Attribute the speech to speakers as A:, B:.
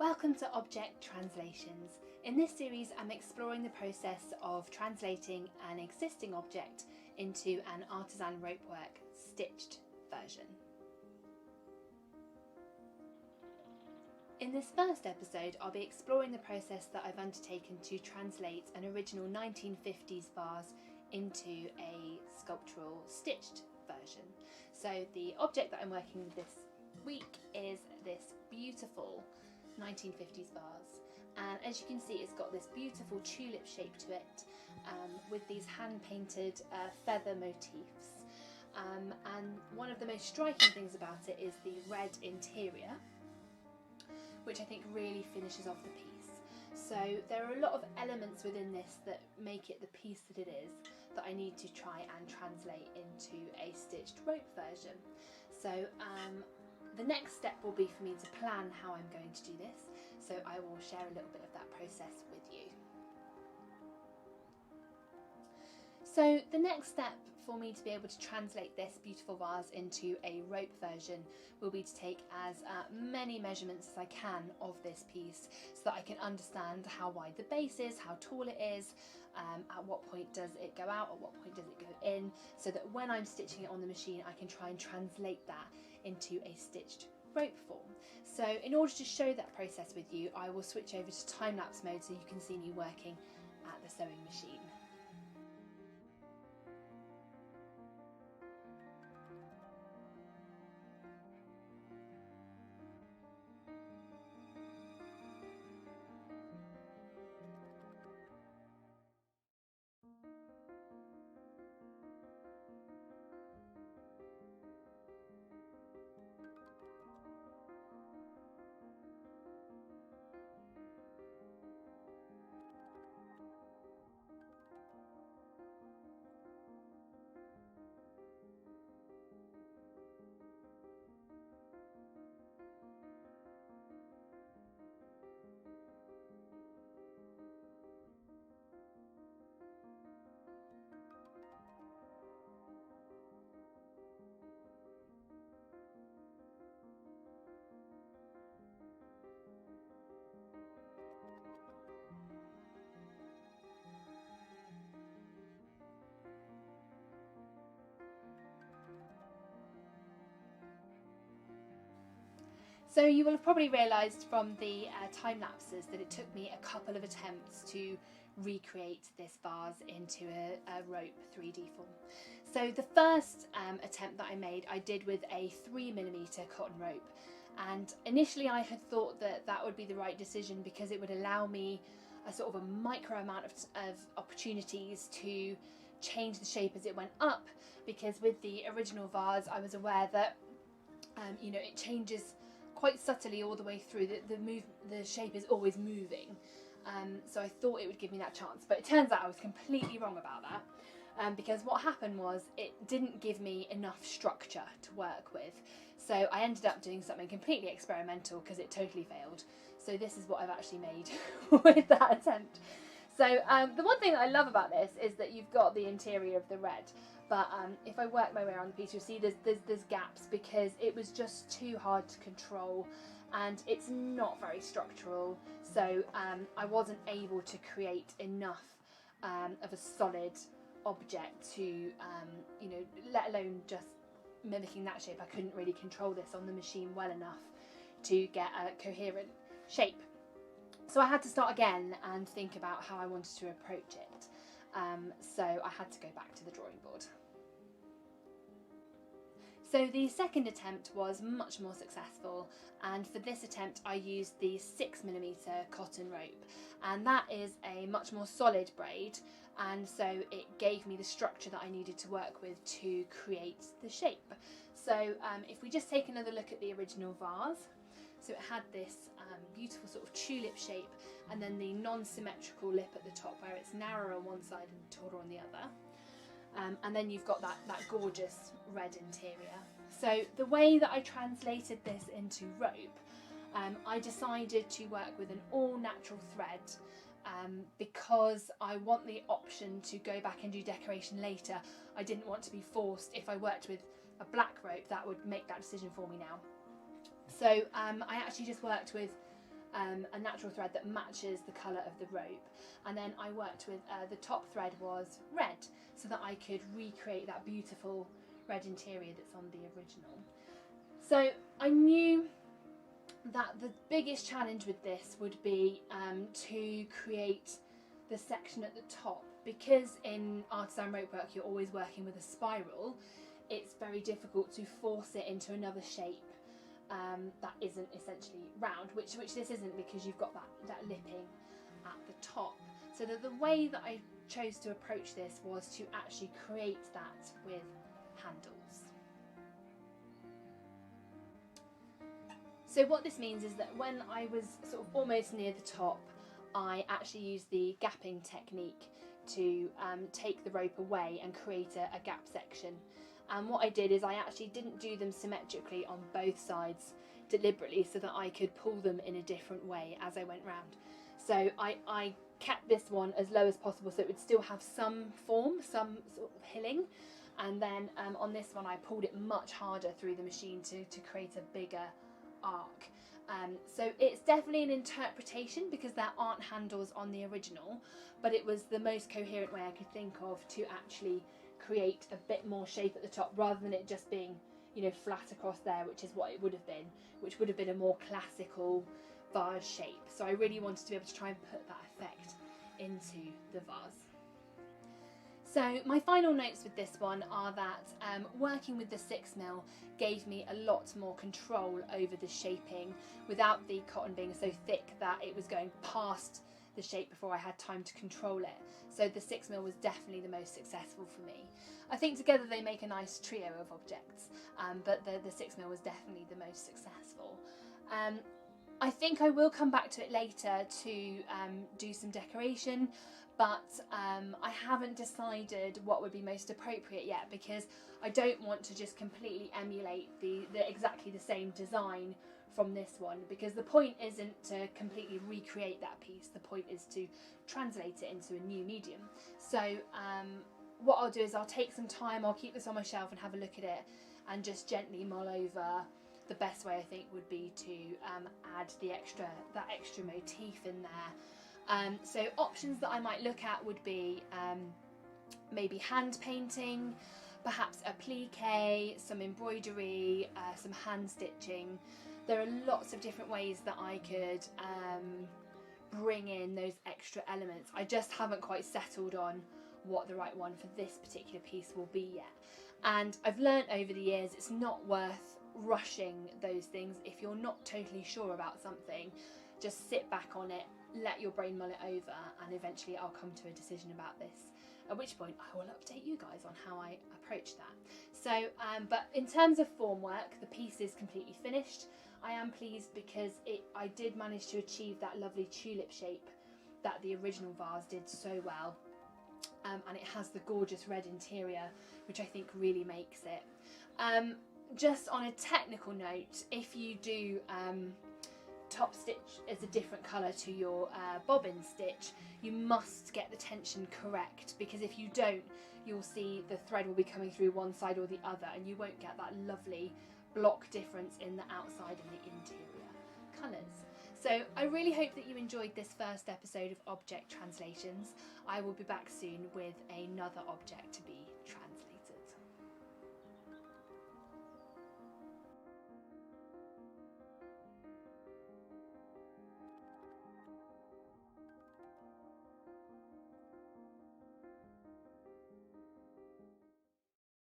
A: Welcome to Object Translations. In this series I'm exploring the process of translating an existing object into an Artisan Ropework stitched version. In this first episode I'll be exploring the process that I've undertaken to translate an original 1950s vase into a sculptural stitched version. So the object that I'm working with this week is this beautiful 1950s vase, and as you can see it's got this beautiful tulip shape to it with these hand-painted feather motifs, and one of the most striking things about it is the red interior, which I think really finishes off the piece. So there are a lot of elements within this that make it the piece that it is that I need to try and translate into a stitched rope version. So the next step will be for me to plan how I'm going to do this, so I will share a little bit of that process with you. So the next step for me to be able to translate this beautiful vase into a rope version will be to take as many measurements as I can of this piece so that I can understand how wide the base is, how tall it is, at what point does it go out, at what point does it go in, so that when I'm stitching it on the machine I can try and translate that into a stitched rope form. So in order to show that process with you, I will switch over to time-lapse mode so you can see me working at the sewing machine. So you will have probably realised from the time lapses that it took me a couple of attempts to recreate this vase into a rope 3D form. So the first attempt that I made, I did with a 3mm cotton rope, and initially I had thought that that would be the right decision because it would allow me a sort of a micro amount of opportunities to change the shape as it went up, because with the original vase I was aware that it changes quite subtly all the way through. The shape is always moving, so I thought it would give me that chance, but it turns out I was completely wrong about that, because what happened was it didn't give me enough structure to work with, so I ended up doing something completely experimental because it totally failed. So this is what I've actually made with that attempt. So the one thing that I love about this is that you've got the interior of the red, but if I work my way around the piece you'll see there's gaps because it was just too hard to control and it's not very structural, so I wasn't able to create enough of a solid object to let alone just mimicking that shape. I couldn't really control this on the machine well enough to get a coherent shape. So I had to start again and think about how I wanted to approach it. So I had to go back to the drawing board. So the second attempt was much more successful, and for this attempt I used the 6mm cotton rope, and that is a much more solid braid, and so it gave me the structure that I needed to work with to create the shape. So if we just take another look at the original vase, so it had this beautiful sort of tulip shape and then the non-symmetrical lip at the top where it's narrower on one side and taller on the other. And then you've got that gorgeous red interior. So the way that I translated this into rope, I decided to work with an all-natural thread because I want the option to go back and do decoration later. I didn't want to be forced. If I worked with a black rope, that would make that decision for me now. So I actually just worked with a natural thread that matches the colour of the rope, and then I worked with the top thread was red, so that I could recreate that beautiful red interior that's on the original. So I knew that the biggest challenge with this would be to create the section at the top, because in Artisan Ropework you're always working with a spiral. It's very difficult to force it into another shape that isn't essentially round, which this isn't, because you've got that lipping at the top. So the way that I chose to approach this was to actually create that with handles. So what this means is that when I was sort of almost near the top, I actually used the gapping technique to take the rope away and create a gap section. And what I did is I actually didn't do them symmetrically on both sides deliberately, so that I could pull them in a different way as I went round. So I kept this one as low as possible, so it would still have some form, some sort of hilling. And then on this one I pulled it much harder through the machine to create a bigger arc. So it's definitely an interpretation, because there aren't handles on the original, but it was the most coherent way I could think of to actually create a bit more shape at the top, rather than it just being, you know, flat across there, which is what it would have been, which would have been a more classical vase shape. So I really wanted to be able to try and put that effect into the vase. So my final notes with this one are that working with the 6mm gave me a lot more control over the shaping, without the cotton being so thick that it was going past the shape before I had time to control it. So the 6mm was definitely the most successful for me. I think together they make a nice trio of objects, but the 6mm was definitely the most successful. I think I will come back to it later to do some decoration, but I haven't decided what would be most appropriate yet, because I don't want to just completely emulate the exactly the same design from this one, because the point isn't to completely recreate that piece, the point is to translate it into a new medium. So what I'll do is I'll take some time, I'll keep this on my shelf and have a look at it and just gently mull over the best way I think would be to add that extra motif in there. So options that I might look at would be maybe hand painting, perhaps applique, some embroidery, some hand stitching. There are lots of different ways that I could bring in those extra elements. I just haven't quite settled on what the right one for this particular piece will be yet. And I've learnt over the years it's not worth rushing those things. If you're not totally sure about something, just sit back on it, let your brain mull it over, and eventually I'll come to a decision about this, at which point I will update you guys on how I approach that. So but in terms of formwork, the piece is completely finished. I am pleased because I did manage to achieve that lovely tulip shape that the original vase did so well, and it has the gorgeous red interior, which I think really makes it. Just on a technical note, if you do top stitch as a different colour to your bobbin stitch, you must get the tension correct, because if you don't, you'll see the thread will be coming through one side or the other, and you won't get that lovely block difference in the outside and the interior colours. So I really hope that you enjoyed this first episode of Object Translations. I will be back soon with another object to be translated.